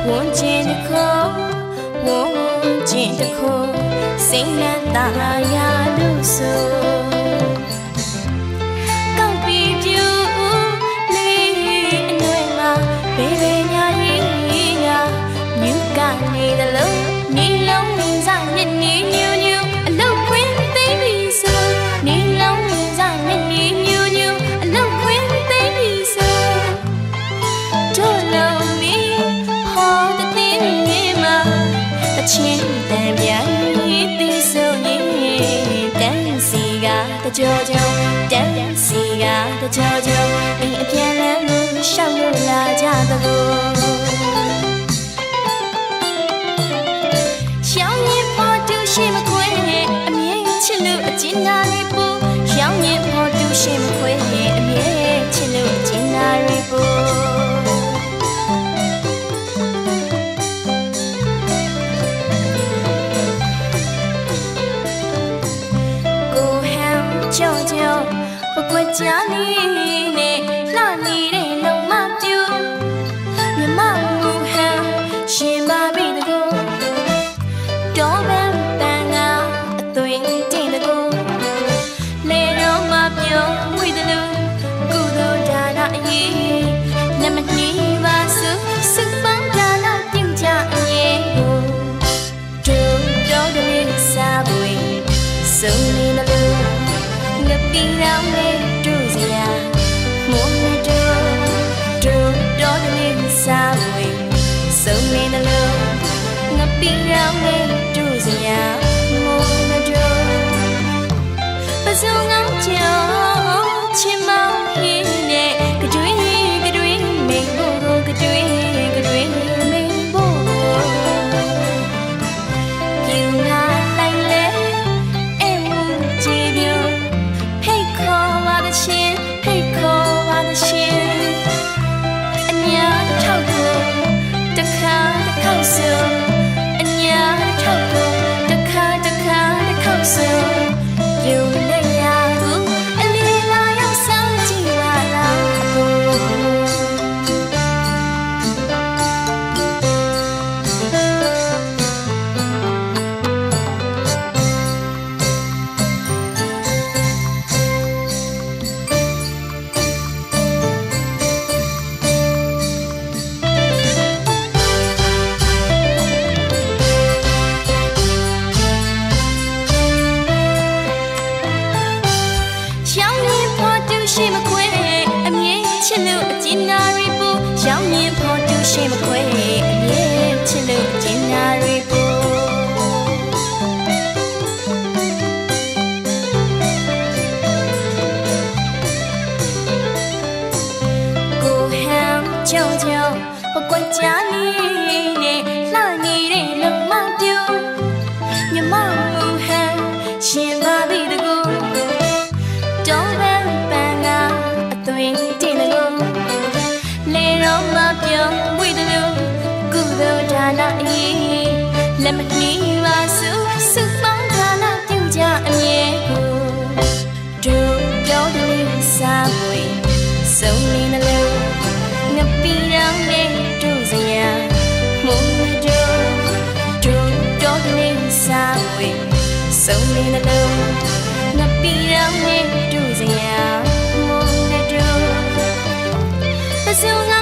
ဝန်ကျင်တစ်ခုဝန်ကျင်တစ်ခုစိတ်နဲ့သာယာလို့ဆိုကောက်ပြီးပြူလေးအနွယ်မှာဘေဘေညာရေးညာမြူကနေတယ်လို့နေလုံးနေစားနဲ့နေညူညူအလုပ်ခွင်းသိပြီးဆိုနေလုံးနေစားနဲ့နေညူညူအလုပ်ခွင်းသိပြီးဆိုတို့လုံးမီဟောတဲ့တင်းမှာတချင်းတန်ပြန်သိဆိုရင်တန်းစီကတကြောကြောတန်းစီကတကြောကြောအိမ်အပြန်လန်းလို့ရှောက်လို့လာကြတော့ရှောင်းရင်ပေါ်တူရှိမခွဲအမြဲချစ်လို့အကျဉ်းသားလေးပူရှောင်းရင်ပေါ်တူရှိမခွဲအမြဲချစ်လို့အကျဉ်းသားလေးပူကြောကြောဘကွက်ကြနေနဲ့လှနေတဲ့လုံမပြူမြမမူဟန်ရှင်ပါပြီတကူတော်ပန်းပန်းကအသွင်တင်တကူလေတော့မပြုံးဝိတလူကုသိုလ်ဒါနအရေးနမနီပါစုစုပန်းဒါနပြုကြအရေးကိုတို့တော်တည်းစားပွေစုံနေမလို့ငါပြီးတော့လေတို့စရာမိုးနဲ့တို့တော်တယ်စားဝေးစုံနေတယ်လို့ငါပြီးတော့လေတို့စရာမိုးနဲ့တို့ပစုံငောင်းကြောင်ချင်မောင်းဟင်းနဲ့ကတွေးမိဖို့ကတွေးမိဖို့ပြူလာလိုက်လေအိမ်မူကြည့်ပြဖိတ်ခေါ်ပါသရှင်အညာထောက်ကိုတခါတစ်ခေါက်ဆိုအညာထောက်ကိုတခါတစ်ခေါက်ဆိုယူလိုက်ရဘူးအလေးလာရောက်ဆောင်ကြည့်ပါလားအကိုရှိမခွဲအမြဲချစ်လို့အကျဉ်းနာရီပူရှောင်းရင်ပေါ်တူရှိမခွဲအမြဲချစ်လို့အကျဉ်းနာရီပူကိုဟမ်ကြောင်ကြောင်ပကွက်ကြနေနဲ့လှနေတဲ့လုံမပြူမြမမူဟမ်ရှင်ပါပြီတကူတော်ပန်းပန်းကအသွင်တင်လို့လေတော့မပြုံးဝိတလူကုသိုလ်ဒါနအရေးလက်မနှီးပါစုစုပေါင်းဒါနပြုကြအမြဲကိုတို့တော်တယ်စားပွေစုံနေလို့ငပီတော့လေတို့စရာမိုးတို့တော်တယ်စားပွေစုံနေလို့ငပီတော့လေတို့စရာမိုးနဲ့တို့ပစုံ